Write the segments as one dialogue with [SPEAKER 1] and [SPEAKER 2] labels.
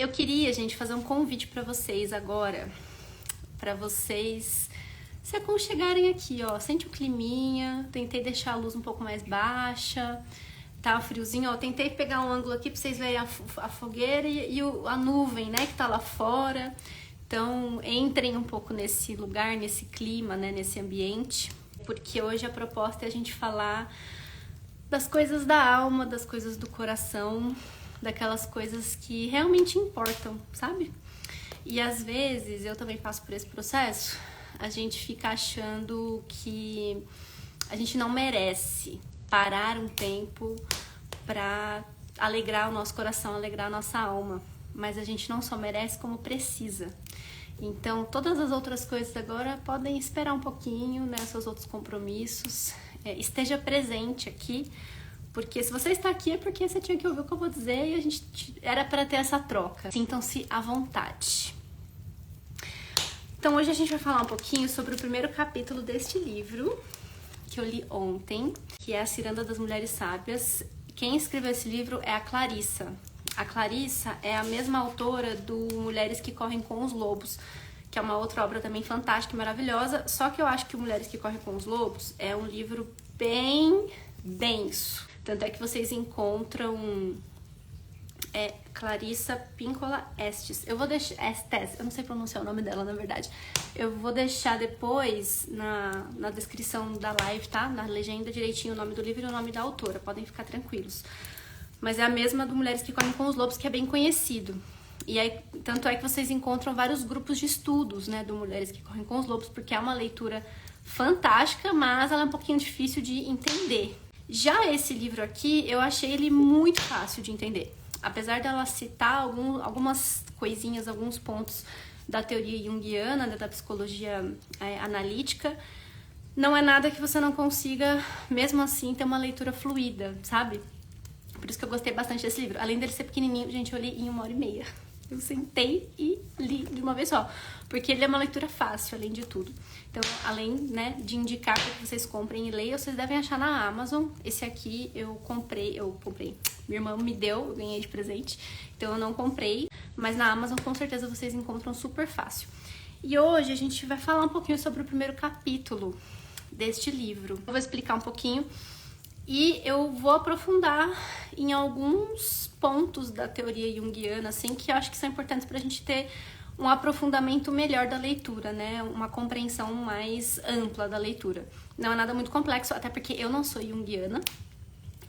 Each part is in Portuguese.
[SPEAKER 1] Eu queria, gente, fazer um convite pra vocês agora, pra vocês se aconchegarem aqui, ó. Sente o climinha, tentei deixar a luz um pouco mais baixa, tá friozinho, ó. Tentei pegar um ângulo aqui pra vocês verem a fogueira e a nuvem, né, que tá lá fora. Então, entrem um pouco nesse lugar, nesse clima, né, nesse ambiente, porque hoje a proposta é a gente falar das coisas da alma, das coisas do coração, daquelas coisas que realmente importam, sabe? E às vezes, eu também passo por esse processo, a gente fica achando que a gente não merece parar um tempo pra alegrar o nosso coração, alegrar a nossa alma, mas a gente não só merece como precisa. Então, todas as outras coisas agora podem esperar um pouquinho, né, seus outros compromissos. Esteja presente aqui, porque se você está aqui é porque você tinha que ouvir o que eu vou dizer e a gente era para ter essa troca. Sintam-se à vontade. Então, hoje a gente vai falar um pouquinho sobre o primeiro capítulo deste livro, que eu li ontem, que é A Ciranda das Mulheres Sábias. Quem escreveu esse livro é a Clarissa. A Clarissa é a mesma autora do Mulheres que Correm com os Lobos, que é uma outra obra também fantástica e maravilhosa, só que eu acho que o Mulheres que Correm com os Lobos é um livro bem denso. Tanto é que vocês encontram Clarissa Pinkola Estes. Eu vou deixar... Estes, eu não sei pronunciar o nome dela, na verdade. Eu vou deixar depois na descrição da live, tá? Na legenda direitinho o nome do livro e o nome da autora, podem ficar tranquilos. Mas é a mesma do Mulheres que Correm com os Lobos, que é bem conhecido. E aí, tanto é que vocês encontram vários grupos de estudos, né, do Mulheres que Correm com os Lobos, porque é uma leitura fantástica, mas ela é um pouquinho difícil de entender. Já esse livro aqui, eu achei ele muito fácil de entender. Apesar dela citar algumas coisinhas, alguns pontos da teoria junguiana, da psicologia analítica, não é nada que você não consiga, mesmo assim, ter uma leitura fluida, sabe? Por isso que eu gostei bastante desse livro. Além dele ser pequenininho, gente, eu li em 1h30. Eu sentei e li de uma vez só. Porque ele é uma leitura fácil, além de tudo. Então, além, né, de indicar para que vocês comprem e leiam, vocês devem achar na Amazon. Esse aqui eu comprei. Minha irmã me deu, eu ganhei de presente. Então eu não comprei. Mas na Amazon, com certeza, vocês encontram super fácil. E hoje a gente vai falar um pouquinho sobre o primeiro capítulo deste livro. Eu vou explicar um pouquinho. E eu vou aprofundar em alguns pontos da teoria junguiana, assim, que eu acho que são importantes pra gente ter um aprofundamento melhor da leitura, né? Uma compreensão mais ampla da leitura. Não é nada muito complexo, até porque eu não sou junguiana,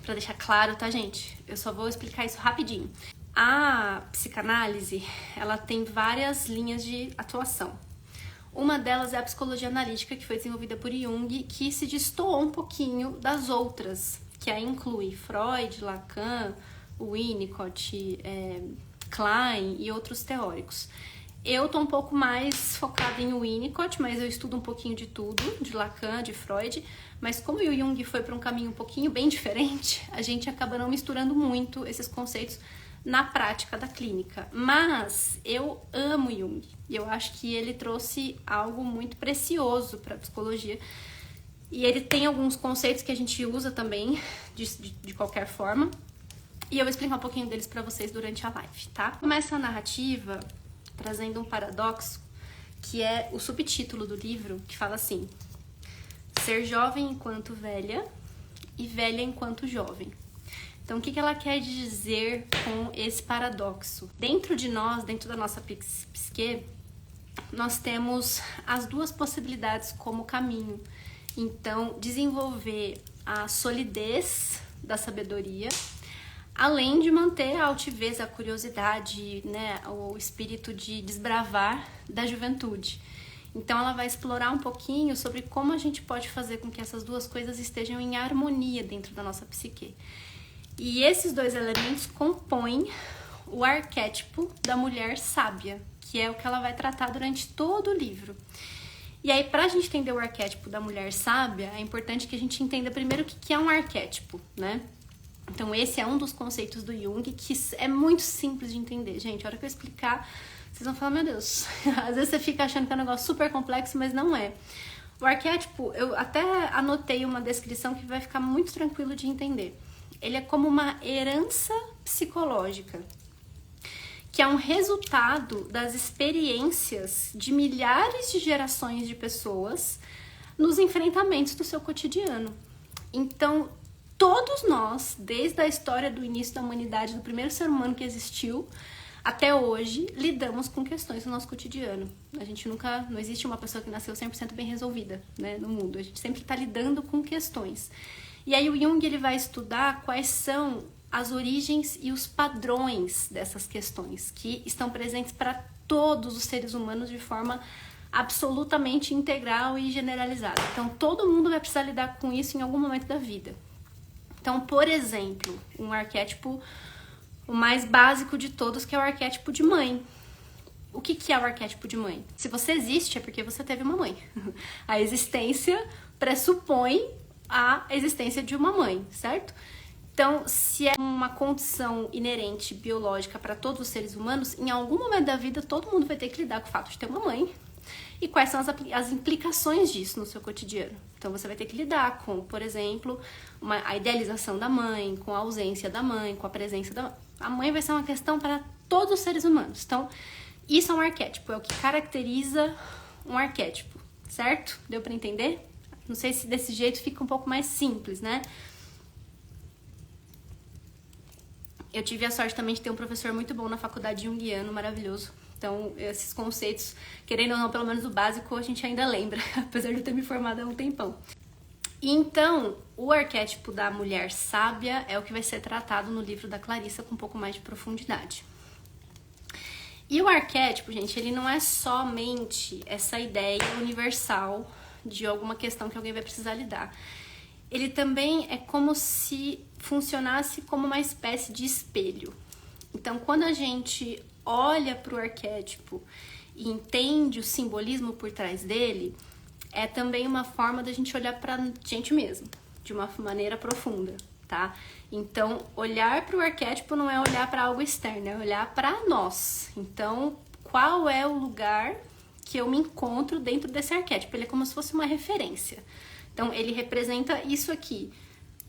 [SPEAKER 1] pra deixar claro, tá, gente? Eu só vou explicar isso rapidinho. A psicanálise, ela tem várias linhas de atuação. Uma delas é a psicologia analítica, que foi desenvolvida por Jung, que se destoou um pouquinho das outras, que aí inclui Freud, Lacan, Winnicott, Klein e outros teóricos. Eu tô um pouco mais focada em Winnicott, mas eu estudo um pouquinho de tudo, de Lacan, de Freud, mas como o Jung foi para um caminho um pouquinho bem diferente, a gente acaba não misturando muito esses conceitos na prática da clínica. Mas eu amo Jung. Eu acho que ele trouxe algo muito precioso para a psicologia. E ele tem alguns conceitos que a gente usa também, de qualquer forma. E eu vou explicar um pouquinho deles para vocês durante a live, tá? Começa a narrativa trazendo um paradoxo, que é o subtítulo do livro, que fala assim: ser jovem enquanto velha e velha enquanto jovem. Então, o que ela quer dizer com esse paradoxo? Dentro de nós, dentro da nossa psique, nós temos as duas possibilidades como caminho. Então, desenvolver a solidez da sabedoria, além de manter a altivez, a curiosidade, né, o espírito de desbravar da juventude. Então, ela vai explorar um pouquinho sobre como a gente pode fazer com que essas duas coisas estejam em harmonia dentro da nossa psique. E esses dois elementos compõem o arquétipo da mulher sábia, que é o que ela vai tratar durante todo o livro. E aí, pra gente entender o arquétipo da mulher sábia, é importante que a gente entenda primeiro o que é um arquétipo, né? Então, esse é um dos conceitos do Jung, que é muito simples de entender, gente. A hora que eu explicar, vocês vão falar, meu Deus, às vezes você fica achando que é um negócio super complexo, mas não é. O arquétipo, eu até anotei uma descrição que vai ficar muito tranquilo de entender. Ele é como uma herança psicológica, que é um resultado das experiências de milhares de gerações de pessoas nos enfrentamentos do seu cotidiano. Então, todos nós, desde a história do início da humanidade, do primeiro ser humano que existiu, até hoje, lidamos com questões do nosso cotidiano. A gente nunca, não existe uma pessoa que nasceu 100% bem resolvida, né, no mundo. A gente sempre está lidando com questões. E aí o Jung, ele vai estudar quais são as origens e os padrões dessas questões, que estão presentes para todos os seres humanos de forma absolutamente integral e generalizada. Então, todo mundo vai precisar lidar com isso em algum momento da vida. Então, por exemplo, um arquétipo, o mais básico de todos, que é o arquétipo de mãe. O que é o arquétipo de mãe? Se você existe, é porque você teve uma mãe. A existência pressupõe a existência de uma mãe, certo? Então, se é uma condição inerente biológica para todos os seres humanos, em algum momento da vida todo mundo vai ter que lidar com o fato de ter uma mãe e quais são as implicações disso no seu cotidiano. Então, você vai ter que lidar com, por exemplo, a idealização da mãe, com a ausência da mãe, com a presença da mãe. A mãe vai ser uma questão para todos os seres humanos. Então, isso é um arquétipo, é o que caracteriza um arquétipo, certo? Deu para entender? Não sei se desse jeito fica um pouco mais simples, né? Eu tive a sorte também de ter um professor muito bom na faculdade junguiano, maravilhoso. Então, esses conceitos, querendo ou não, pelo menos o básico, a gente ainda lembra, apesar de eu ter me formado há um tempão. Então, o arquétipo da mulher sábia é o que vai ser tratado no livro da Clarissa com um pouco mais de profundidade. E o arquétipo, gente, ele não é somente essa ideia universal de alguma questão que alguém vai precisar lidar. Ele também é como se funcionasse como uma espécie de espelho. Então, quando a gente olha para o arquétipo e entende o simbolismo por trás dele, é também uma forma da gente olhar para a gente mesmo, de uma maneira profunda, tá? Então, olhar para o arquétipo não é olhar para algo externo, é olhar para nós. Então, qual é o lugar que eu me encontro dentro desse arquétipo? Ele é como se fosse uma referência. Então, ele representa isso aqui,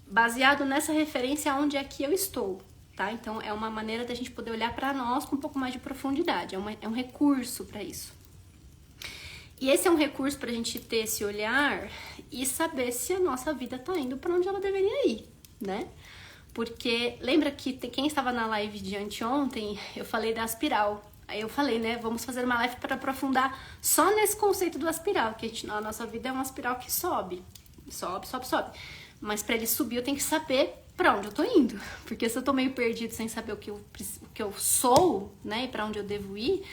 [SPEAKER 1] baseado nessa referência onde é que eu estou, tá? Então, é uma maneira da gente poder olhar para nós com um pouco mais de profundidade, é um recurso para isso. E esse é um recurso para a gente ter esse olhar e saber se a nossa vida tá indo para onde ela deveria ir, né? Porque lembra que quem estava na live de anteontem, eu falei da aspiral. Aí eu falei, né, vamos fazer uma live para aprofundar só nesse conceito do aspiral, que a nossa vida é uma aspiral que sobe. Sobe, sobe, sobe. Mas para ele subir eu tenho que saber para onde eu tô indo. Porque se eu tô meio perdido sem saber o que eu sou, né, e para onde eu devo ir,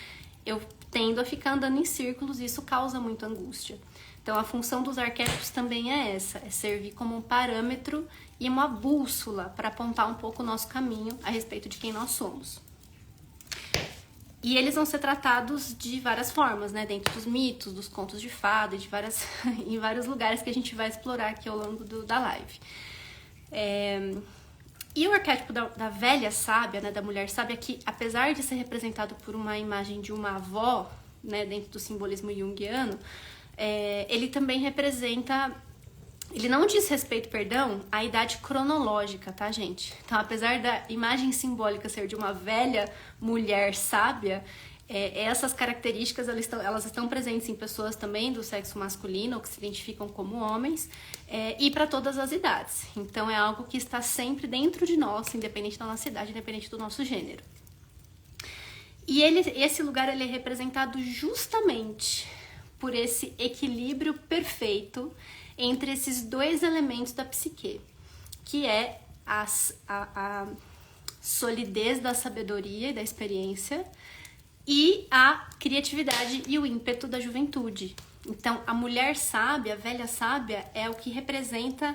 [SPEAKER 1] eu tendo a ficar andando em círculos e isso causa muita angústia. Então a função dos arquétipos também é essa, é servir como um parâmetro e uma bússola para apontar um pouco o nosso caminho a respeito de quem nós somos. E eles vão ser tratados de várias formas, né? Dentro dos mitos, dos contos de fada, em vários lugares que a gente vai explorar aqui ao longo da live. E o arquétipo da velha sábia, né? Da mulher sábia, que apesar de ser representado por uma imagem de uma avó, né? Dentro do simbolismo junguiano, ele também representa... Ele não diz respeito, perdão, à idade cronológica, tá, gente? Então, apesar da imagem simbólica ser de uma velha mulher sábia, essas características elas estão presentes em pessoas também do sexo masculino, ou que se identificam como homens, e para todas as idades. Então, é algo que está sempre dentro de nós, independente da nossa idade, independente do nosso gênero. E esse lugar ele é representado justamente por esse equilíbrio perfeito entre esses dois elementos da psique, que é a solidez da sabedoria e da experiência e a criatividade e o ímpeto da juventude. Então, a mulher sábia, a velha sábia, é o que representa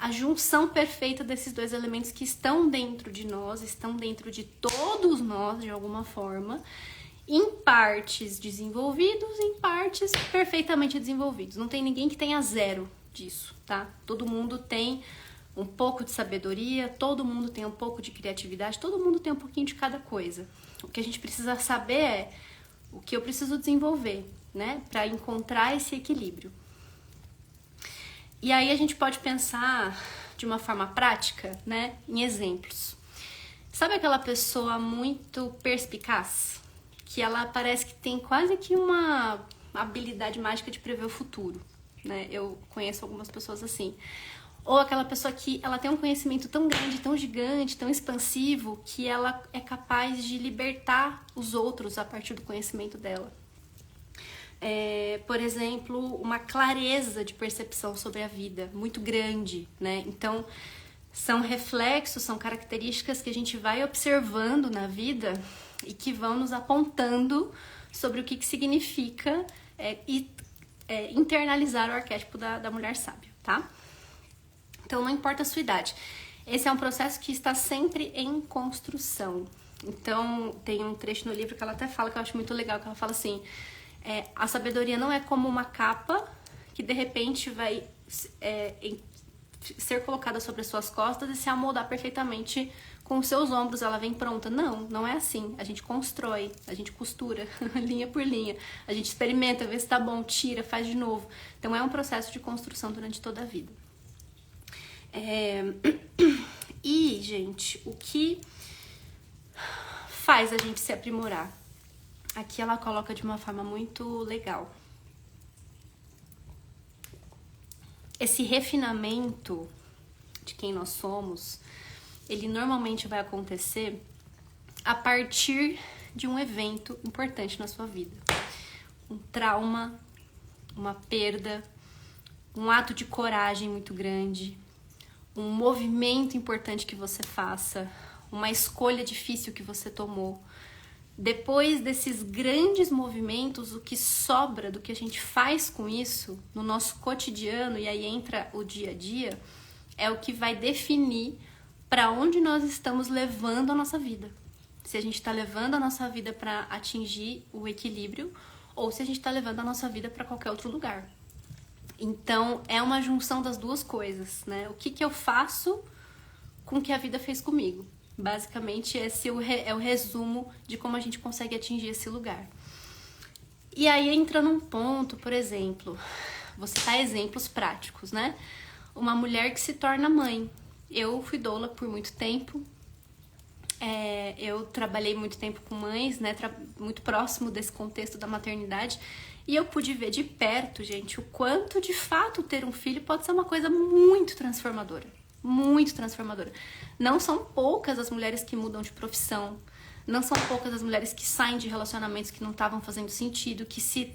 [SPEAKER 1] a junção perfeita desses dois elementos que estão dentro de nós, estão dentro de todos nós, de alguma forma, em partes desenvolvidos, em partes perfeitamente desenvolvidos. Não tem ninguém que tenha zero disso, tá? Todo mundo tem um pouco de sabedoria, todo mundo tem um pouco de criatividade, todo mundo tem um pouquinho de cada coisa. O que a gente precisa saber é o que eu preciso desenvolver, né? Para encontrar esse equilíbrio. E aí a gente pode pensar de uma forma prática, né? Em exemplos. Sabe aquela pessoa muito perspicaz? Que ela parece que tem quase que uma habilidade mágica de prever o futuro, né? Eu conheço algumas pessoas assim. Ou aquela pessoa que ela tem um conhecimento tão grande, tão gigante, tão expansivo, que ela é capaz de libertar os outros a partir do conhecimento dela. Por exemplo, uma clareza de percepção sobre a vida muito grande, né? Então, são reflexos, são características que a gente vai observando na vida e que vão nos apontando sobre o que significa internalizar o arquétipo da mulher sábia, tá? Então, não importa a sua idade. Esse é um processo que está sempre em construção. Então, tem um trecho no livro que ela até fala, que eu acho muito legal, que ela fala assim... a sabedoria não é como uma capa que de repente vai ser colocada sobre as suas costas e se amoldar perfeitamente com os seus ombros, ela vem pronta. Não, não é assim. A gente constrói, a gente costura, linha por linha. A gente experimenta, vê se tá bom, tira, faz de novo. Então é um processo de construção durante toda a vida. E, gente, o que faz a gente se aprimorar? Aqui ela coloca de uma forma muito legal. Esse refinamento de quem nós somos, ele normalmente vai acontecer a partir de um evento importante na sua vida. Um trauma, uma perda, um ato de coragem muito grande, um movimento importante que você faça, uma escolha difícil que você tomou. Depois desses grandes movimentos, o que sobra do que a gente faz com isso no nosso cotidiano, e aí entra o dia a dia, é o que vai definir para onde nós estamos levando a nossa vida. Se a gente está levando a nossa vida para atingir o equilíbrio ou se a gente está levando a nossa vida para qualquer outro lugar. Então, é uma junção das duas coisas, né? O que eu faço com o que a vida fez comigo? Basicamente, esse é o resumo de como a gente consegue atingir esse lugar. E aí entra num ponto, por exemplo, vou citar exemplos práticos, né? Uma mulher que se torna mãe. Eu fui doula por muito tempo. Eu trabalhei muito tempo com mães, né? Muito próximo desse contexto da maternidade. E eu pude ver de perto, gente, o quanto de fato ter um filho pode ser uma coisa muito transformadora. Muito transformadora. Não são poucas as mulheres que mudam de profissão, não são poucas as mulheres que saem de relacionamentos que não estavam fazendo sentido, que se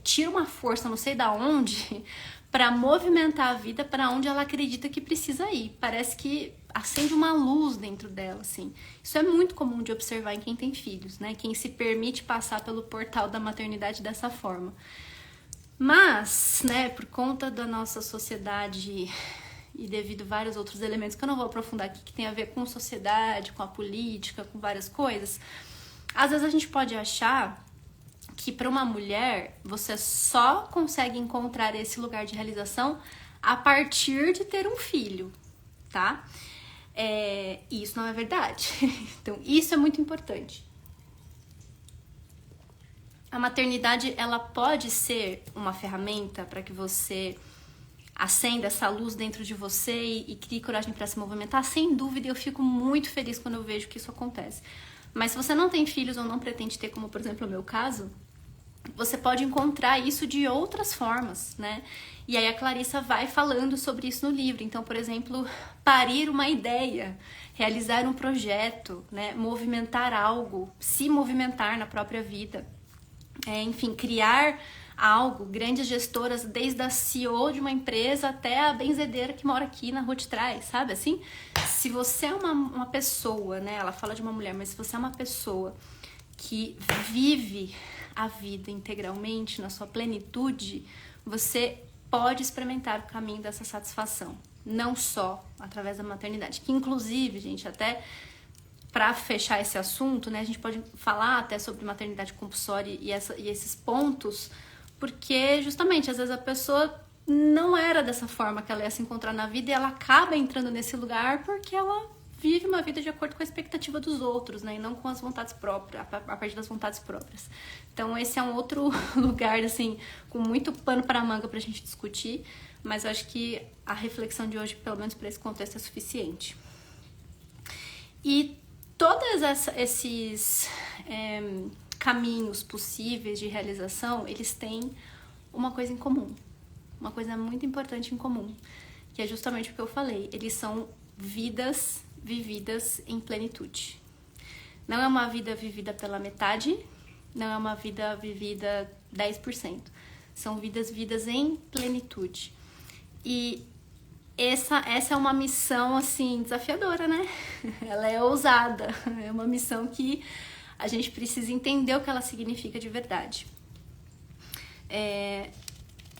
[SPEAKER 1] tira uma força não sei da onde para movimentar a vida para onde ela acredita que precisa ir. Parece que acende uma luz dentro dela, assim. Isso é muito comum de observar em quem tem filhos, né? Quem se permite passar pelo portal da maternidade dessa forma. Mas, né, por conta da nossa sociedade e devido a vários outros elementos que eu não vou aprofundar aqui, que tem a ver com sociedade, com a política, com várias coisas, às vezes a gente pode achar que para uma mulher você só consegue encontrar esse lugar de realização a partir de ter um filho, tá? E isso não é verdade. Então, isso é muito importante. A maternidade, ela pode ser uma ferramenta para que você acenda essa luz dentro de você e crie coragem para se movimentar, sem dúvida. Eu fico muito feliz quando eu vejo que isso acontece. Mas se você não tem filhos ou não pretende ter, como por exemplo o meu caso, você pode encontrar isso de outras formas, né? E aí a Clarissa vai falando sobre isso no livro. Então, por exemplo, parir uma ideia, realizar um projeto, né? Movimentar algo, se movimentar na própria vida. Enfim, criar algo, grandes gestoras, desde a CEO de uma empresa até a benzedeira que mora aqui na rua de trás, sabe assim? Se você é uma pessoa, né? Ela fala de uma mulher, mas se você é uma pessoa que vive a vida integralmente, na sua plenitude, você pode experimentar o caminho dessa satisfação. Não só através da maternidade, que inclusive, gente, até para fechar esse assunto, né, a gente pode falar até sobre maternidade compulsória e esses pontos, porque justamente às vezes a pessoa não era dessa forma que ela ia se encontrar na vida e ela acaba entrando nesse lugar porque ela vive uma vida de acordo com a expectativa dos outros, né, e não com as vontades próprias, a partir das vontades próprias. Então esse é um outro lugar, assim, com muito pano para manga pra gente discutir, mas eu acho que a reflexão de hoje, pelo menos para esse contexto, é suficiente. E todos esses caminhos possíveis de realização, eles têm uma coisa em comum, uma coisa muito importante em comum, que é justamente o que eu falei, eles são vidas vividas em plenitude. Não é uma vida vivida pela metade, não é uma vida vivida 10%. São vidas em plenitude. E essa é uma missão, assim, desafiadora, né? Ela é ousada. É uma missão que a gente precisa entender o que ela significa de verdade.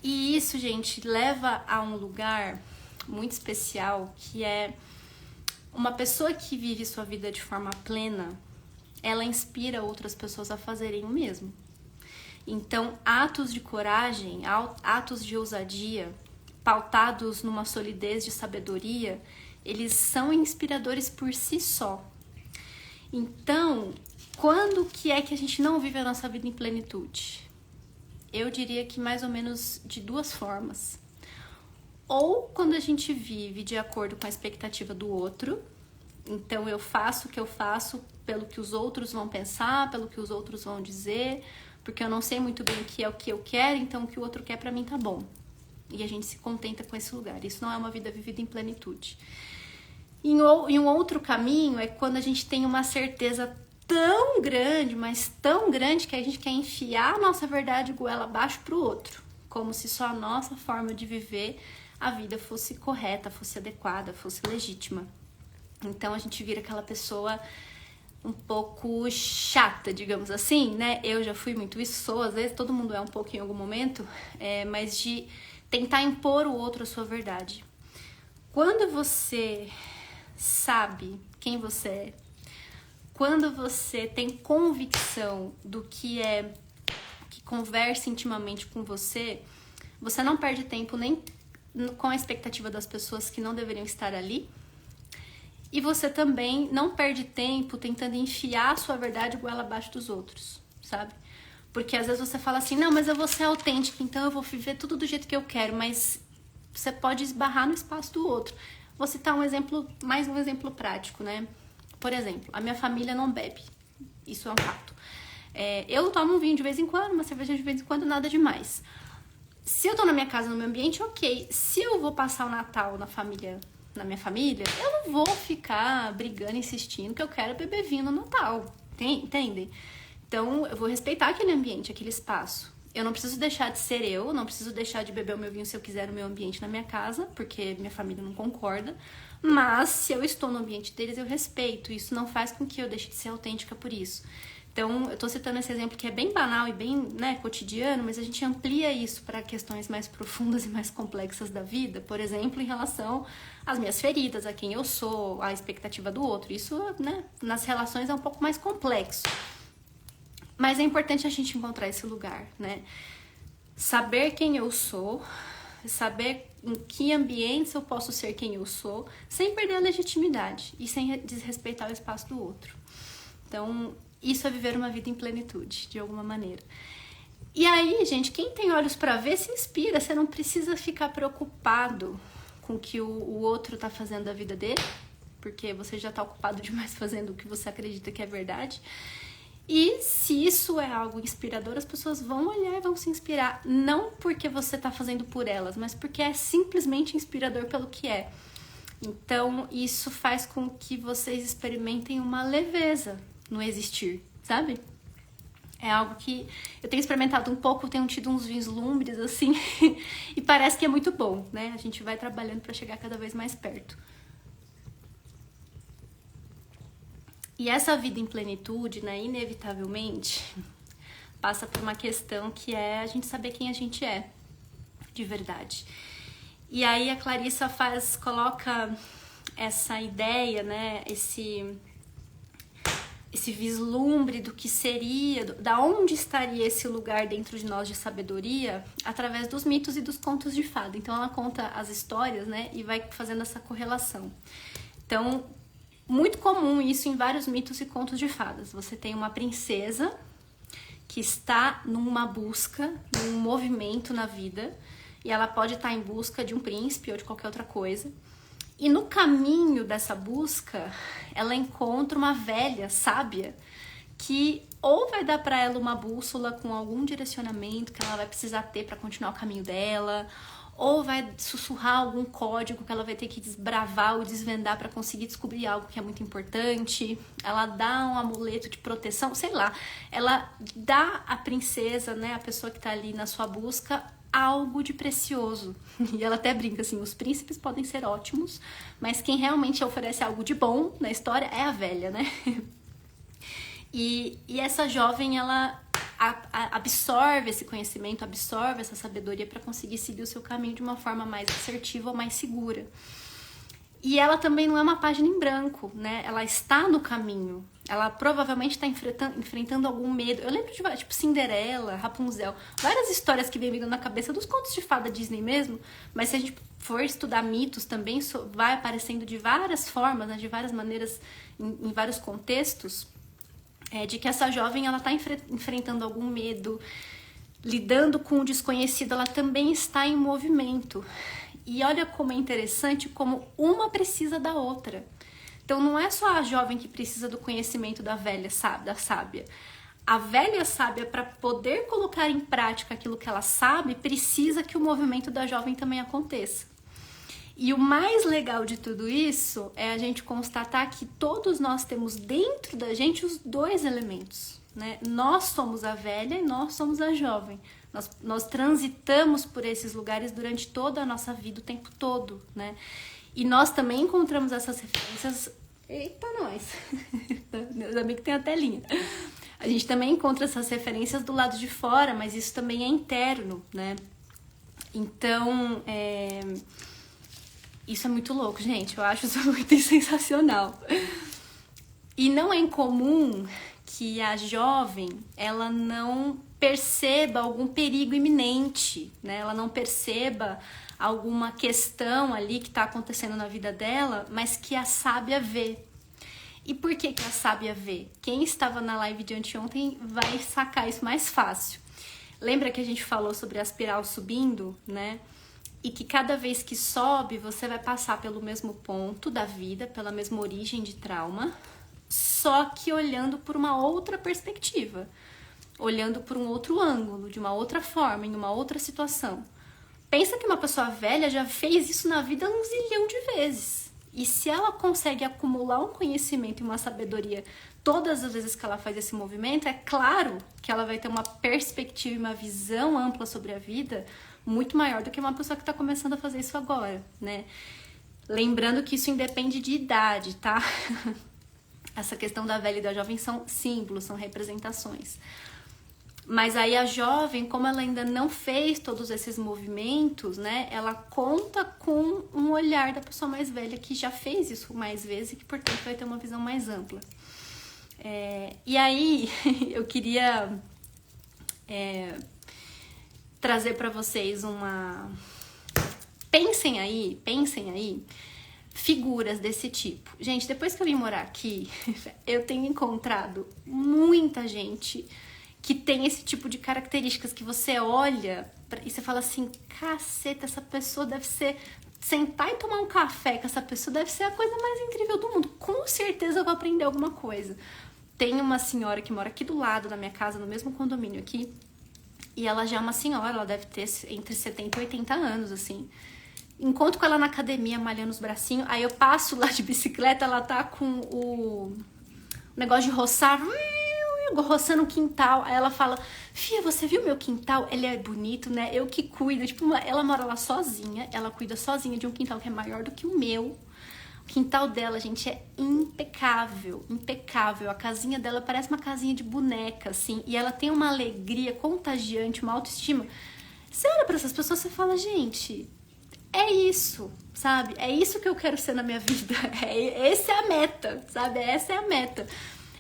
[SPEAKER 1] E isso, gente, leva a um lugar muito especial, que é uma pessoa que vive sua vida de forma plena, ela inspira outras pessoas a fazerem o mesmo. Então, atos de coragem, atos de ousadia, pautados numa solidez de sabedoria, eles são inspiradores por si só. Então, quando que é que a gente não vive a nossa vida em plenitude? Eu diria que mais ou menos de duas formas. Ou quando a gente vive de acordo com a expectativa do outro, então eu faço o que eu faço pelo que os outros vão pensar, pelo que os outros vão dizer, porque eu não sei muito bem o que é o que eu quero, então o que o outro quer pra mim tá bom. E a gente se contenta com esse lugar. Isso não é uma vida vivida em plenitude. E um outro caminho é quando a gente tem uma certeza tão grande, mas tão grande, que a gente quer enfiar a nossa verdade goela abaixo pro outro. Como se só a nossa forma de viver a vida fosse correta, fosse adequada, fosse legítima. Então a gente vira aquela pessoa um pouco chata, digamos assim, né? Eu já fui muito isso, sou, às vezes todo mundo é um pouco em algum momento, mas de tentar impor o outro a sua verdade. Quando você sabe quem você é, quando você tem convicção do que é, que conversa intimamente com você, você não perde tempo nem com a expectativa das pessoas que não deveriam estar ali, e você também não perde tempo tentando enfiar a sua verdade goela abaixo dos outros, sabe? Porque às vezes você fala assim, não, mas eu vou ser autêntica, então eu vou viver tudo do jeito que eu quero, mas você pode esbarrar no espaço do outro. Vou citar um exemplo, mais um exemplo prático, né? Por exemplo, a minha família não bebe, isso é um fato. Eu tomo um vinho de vez em quando, uma cerveja de vez em quando, nada demais. Se eu tô na minha casa, no meu ambiente, ok. Se eu vou passar o Natal na minha família, eu não vou ficar brigando, insistindo que eu quero beber vinho no Natal, entende? Então, eu vou respeitar aquele ambiente, aquele espaço. Eu não preciso deixar de ser eu, não preciso deixar de beber o meu vinho se eu quiser no meu ambiente na minha casa, porque minha família não concorda. Mas, se eu estou no ambiente deles, eu respeito. Isso não faz com que eu deixe de ser autêntica por isso. Então, eu tô citando esse exemplo que é bem banal e bem, né, cotidiano, mas a gente amplia isso para questões mais profundas e mais complexas da vida. Por exemplo, em relação às minhas feridas, a quem eu sou, a expectativa do outro. Isso, né, nas relações é um pouco mais complexo. Mas é importante a gente encontrar esse lugar, né? Saber quem eu sou, saber em que ambientes eu posso ser quem eu sou, sem perder a legitimidade e sem desrespeitar o espaço do outro. Então, isso é viver uma vida em plenitude, de alguma maneira. E aí, gente, quem tem olhos pra ver se inspira. Você não precisa ficar preocupado com o que o outro tá fazendo da vida dele, porque você já tá ocupado demais fazendo o que você acredita que é verdade. E se isso é algo inspirador, as pessoas vão olhar e vão se inspirar. Não porque você tá fazendo por elas, mas porque é simplesmente inspirador pelo que é. Então, isso faz com que vocês experimentem uma leveza no existir, sabe? É algo que eu tenho experimentado um pouco, tenho tido uns vislumbres assim, e parece que é muito bom, né? A gente vai trabalhando para chegar cada vez mais perto. E essa vida em plenitude, né, inevitavelmente, passa por uma questão que é a gente saber quem a gente é, de verdade. E aí a Clarissa coloca essa ideia, né, esse vislumbre do que seria, da onde estaria esse lugar dentro de nós de sabedoria, através dos mitos e dos contos de fada. Então ela conta as histórias, né, e vai fazendo essa correlação. Então, muito comum isso em vários mitos e contos de fadas. Você tem uma princesa que está numa busca, num movimento na vida, e ela pode estar em busca de um príncipe ou de qualquer outra coisa. E no caminho dessa busca, ela encontra uma velha sábia que ou vai dar para ela uma bússola com algum direcionamento que ela vai precisar ter para continuar o caminho dela, ou vai sussurrar algum código que ela vai ter que desbravar ou desvendar para conseguir descobrir algo que é muito importante. Ela dá um amuleto de proteção, sei lá. Ela dá à princesa, né, a pessoa que tá ali na sua busca, algo de precioso. E ela até brinca assim, os príncipes podem ser ótimos, mas quem realmente oferece algo de bom na história é a velha, né? E essa jovem, ela absorve esse conhecimento, absorve essa sabedoria para conseguir seguir o seu caminho de uma forma mais assertiva ou mais segura. E ela também não é uma página em branco, né? Ela está no caminho. Ela provavelmente está enfrentando algum medo. Eu lembro de, tipo, Cinderela, Rapunzel, várias histórias que vem me na cabeça dos contos de fada Disney mesmo, mas se a gente for estudar mitos também, vai aparecendo de várias formas, né? De várias maneiras, em vários contextos. De que essa jovem ela está enfrentando algum medo, lidando com o desconhecido, ela também está em movimento. E olha como é interessante como uma precisa da outra. Então não é só a jovem que precisa do conhecimento da velha da sábia. A velha sábia, para poder colocar em prática aquilo que ela sabe, precisa que o movimento da jovem também aconteça. E o mais legal de tudo isso é a gente constatar que todos nós temos dentro da gente os dois elementos, né? Nós somos a velha e nós somos a jovem. Nós transitamos por esses lugares durante toda a nossa vida, o tempo todo, né? E nós também encontramos essas referências... Eita, nós! Meus amigos têm a telinha. A gente também encontra essas referências do lado de fora, mas isso também é interno, né? Então, isso é muito louco, gente. Eu acho isso muito sensacional. E não é incomum que a jovem, ela não perceba algum perigo iminente, né? Ela não perceba alguma questão ali que está acontecendo na vida dela, mas que a sábia vê. E por que a sábia vê? Quem estava na live de anteontem vai sacar isso mais fácil. Lembra que a gente falou sobre a espiral subindo, né? E que cada vez que sobe, você vai passar pelo mesmo ponto da vida, pela mesma origem de trauma, só que olhando por uma outra perspectiva, olhando por um outro ângulo, de uma outra forma, em uma outra situação. Pensa que uma pessoa velha já fez isso na vida um zilhão de vezes. E se ela consegue acumular um conhecimento e uma sabedoria todas as vezes que ela faz esse movimento, é claro que ela vai ter uma perspectiva e uma visão ampla sobre a vida muito maior do que uma pessoa que está começando a fazer isso agora, né? Lembrando que isso independe de idade, tá? Essa questão da velha e da jovem são símbolos, são representações. Mas aí a jovem, como ela ainda não fez todos esses movimentos, né? Ela conta com um olhar da pessoa mais velha que já fez isso mais vezes e que, portanto, vai ter uma visão mais ampla. E aí, eu queria trazer para vocês uma... Pensem aí, figuras desse tipo. Gente, depois que eu vim morar aqui, eu tenho encontrado muita gente que tem esse tipo de características que você olha e você fala assim, caceta, essa pessoa deve ser... Sentar e tomar um café com essa pessoa deve ser a coisa mais incrível do mundo. Com certeza eu vou aprender alguma coisa. Tem uma senhora que mora aqui do lado da minha casa, no mesmo condomínio aqui, e ela já é uma senhora, ela deve ter entre 70 e 80 anos, assim. Encontro com ela na academia, malhando os bracinhos, aí eu passo lá de bicicleta, ela tá com o negócio de roçar, roçando o quintal. Aí ela fala, Fia, você viu meu quintal? Ele é bonito, né? Eu que cuido. Tipo, ela mora lá sozinha, ela cuida sozinha de um quintal que é maior do que o meu. O quintal dela, gente, é impecável, impecável. A casinha dela parece uma casinha de boneca, assim. E ela tem uma alegria contagiante, uma autoestima. Você olha pra essas pessoas e fala, gente, é isso, sabe? É isso que eu quero ser na minha vida. Essa é a meta, sabe? Essa é a meta.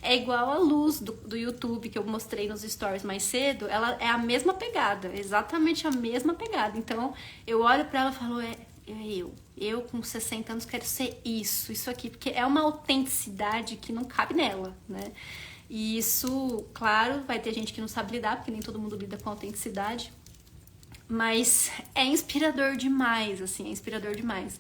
[SPEAKER 1] É igual a Luz do YouTube que eu mostrei nos stories mais cedo. Ela é a mesma pegada, exatamente a mesma pegada. Então, eu olho pra ela e falo, eu com 60 anos quero ser isso aqui. Porque é uma autenticidade que não cabe nela, né? E isso, claro, vai ter gente que não sabe lidar, porque nem todo mundo lida com autenticidade. Mas é inspirador demais, assim, é inspirador demais.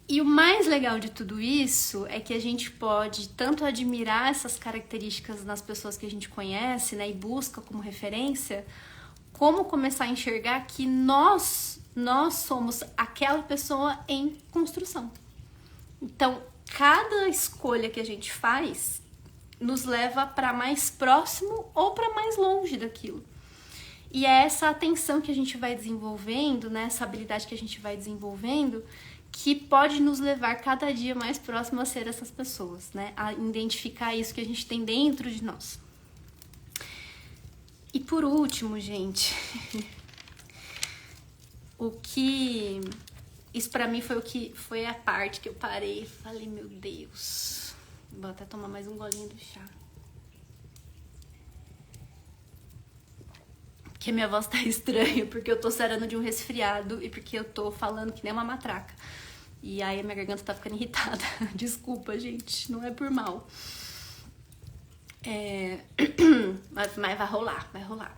[SPEAKER 1] E o mais legal de tudo isso é que a gente pode tanto admirar essas características nas pessoas que a gente conhece, né, e busca como referência, como começar a enxergar que nós somos aquela pessoa em construção. Então, cada escolha que a gente faz nos leva para mais próximo ou para mais longe daquilo. E é essa atenção que a gente vai desenvolvendo, né, essa habilidade que a gente vai desenvolvendo, que pode nos levar cada dia mais próximo a ser essas pessoas, né? A identificar isso que a gente tem dentro de nós. E por último, gente, isso pra mim foi a parte que eu parei e falei, meu Deus, vou até tomar mais um golinho do chá. Porque minha voz tá estranha, porque eu tô sarando de um resfriado e porque eu tô falando que nem uma matraca. E aí a minha garganta tá ficando irritada. Desculpa, gente, não é por mal. Mas vai rolar, vai rolar.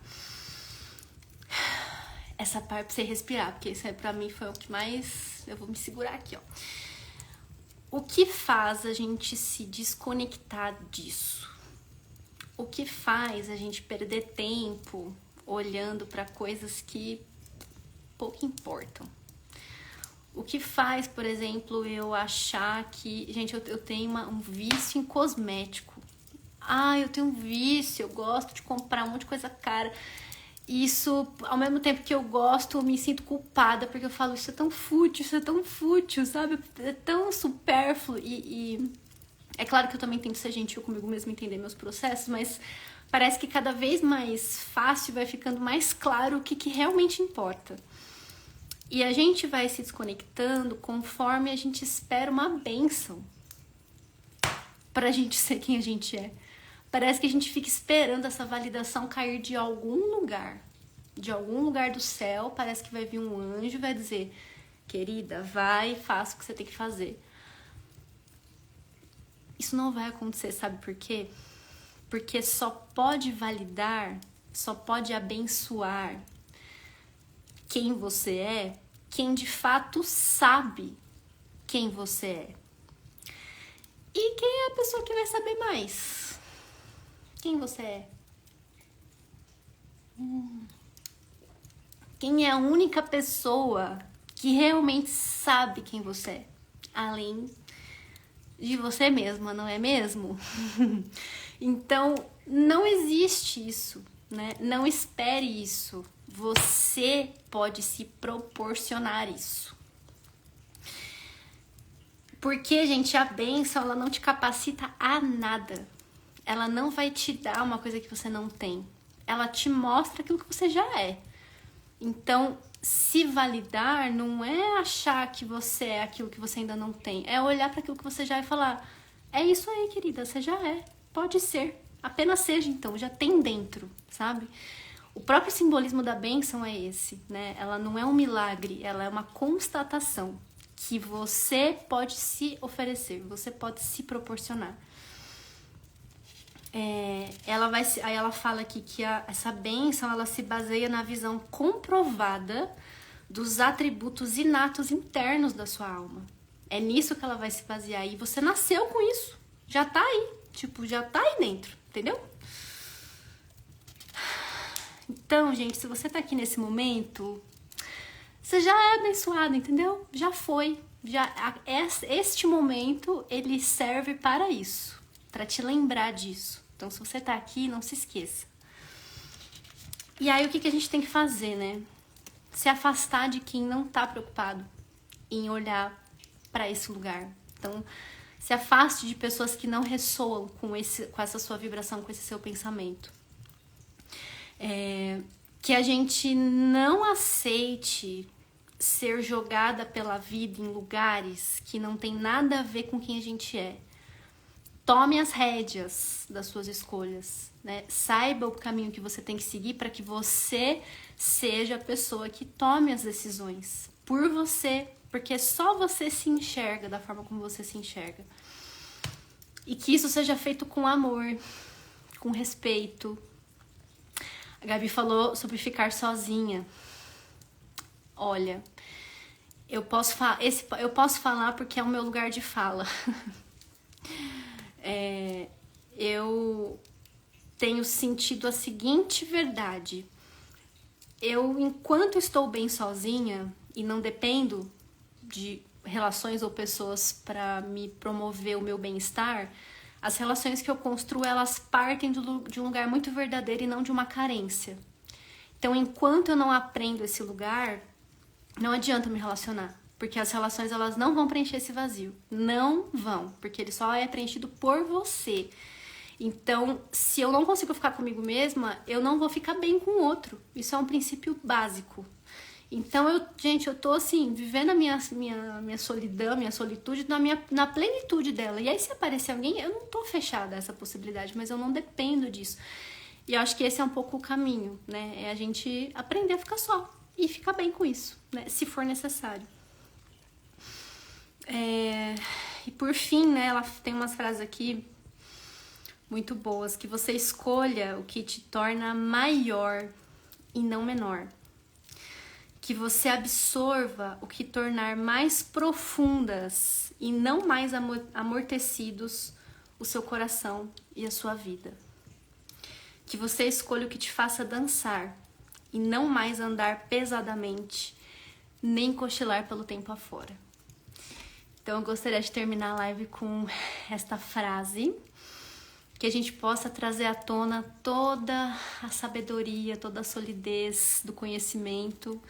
[SPEAKER 1] Essa parte pra você respirar, porque isso aí pra mim foi o que mais... Eu vou me segurar aqui, ó. O que faz a gente se desconectar disso? O que faz a gente perder tempo olhando pra coisas que pouco importam? O que faz, por exemplo, eu achar que... Gente, eu tenho um vício em cosmético. Eu tenho um vício, eu gosto de comprar um monte de coisa cara. Isso, ao mesmo tempo que eu gosto, eu me sinto culpada, porque eu falo, isso é tão fútil, sabe? É tão supérfluo. E é claro que eu também tento ser gentil comigo mesmo, entender meus processos, mas parece que cada vez mais fácil vai ficando mais claro o que realmente importa. E a gente vai se desconectando conforme a gente espera uma bênção pra gente ser quem a gente é. Parece que a gente fica esperando essa validação cair de algum lugar do céu. Parece que vai vir um anjo e vai dizer, querida, vai e faça o que você tem que fazer. Isso não vai acontecer, sabe por quê? Porque só pode validar, só pode abençoar quem você é, quem de fato sabe quem você é. E quem é a pessoa que vai saber mais? Quem você é? Quem é a única pessoa que realmente sabe quem você é? Além de você mesma, não é mesmo? Então, não existe isso, né? Não espere isso. Você pode se proporcionar isso. Porque, gente, a bênção, ela não te capacita a nada. Ela não vai te dar uma coisa que você não tem. Ela te mostra aquilo que você já é. Então, se validar não é achar que você é aquilo que você ainda não tem. É olhar para aquilo que você já é e falar, é isso aí, querida, você já é. Pode ser. Apenas seja, então. Já tem dentro, sabe? O próprio simbolismo da bênção é esse, né? Ela não é um milagre, ela é uma constatação que você pode se oferecer, você pode se proporcionar. Aí ela fala aqui que essa bênção, ela se baseia na visão comprovada dos atributos inatos internos da sua alma. É nisso que ela vai se basear. E você nasceu com isso. Já tá aí. Tipo, já tá aí dentro. Entendeu? Então, gente, se você tá aqui nesse momento, você já é abençoado, entendeu? Já foi. Este momento, ele serve para isso. Para te lembrar disso. Então, se você tá aqui, não se esqueça. E aí, o que a gente tem que fazer, né? Se afastar de quem não tá preocupado em olhar para esse lugar. Então, se afaste de pessoas que não ressoam com essa sua vibração, com esse seu pensamento. Que a gente não aceite ser jogada pela vida em lugares que não tem nada a ver com quem a gente é. Tome as rédeas das suas escolhas, né? Saiba o caminho que você tem que seguir para que você seja a pessoa que tome as decisões por você, porque só você se enxerga da forma como você se enxerga. E que isso seja feito com amor, com respeito. A Gabi falou sobre ficar sozinha. Olha, eu posso falar porque é o meu lugar de fala. Eu tenho sentido a seguinte verdade. Enquanto estou bem sozinha e não dependo de relações ou pessoas para me promover o meu bem-estar, as relações que eu construo, elas partem de um lugar muito verdadeiro e não de uma carência. Então, enquanto eu não aprendo esse lugar, não adianta me relacionar, porque as relações elas não vão preencher esse vazio. Não vão, porque ele só é preenchido por você. Então, se eu não consigo ficar comigo mesma, eu não vou ficar bem com o outro. Isso é um princípio básico. Então, eu tô assim, vivendo a minha solidão, minha solitude na plenitude dela. E aí, se aparecer alguém, eu não tô fechada a essa possibilidade, mas eu não dependo disso. E eu acho que esse é um pouco o caminho, né? É a gente aprender a ficar só e ficar bem com isso, né? Se for necessário. E por fim, né, ela tem umas frases aqui muito boas, que você escolha o que te torna maior e não menor. Que você absorva o que tornar mais profundas e não mais amortecidos o seu coração e a sua vida. Que você escolha o que te faça dançar e não mais andar pesadamente, nem cochilar pelo tempo afora. Então eu gostaria de terminar a live com esta frase, que a gente possa trazer à tona toda a sabedoria, toda a solidez do conhecimento,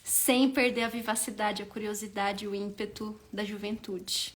[SPEAKER 1] sem perder a vivacidade, a curiosidade e o ímpeto da juventude.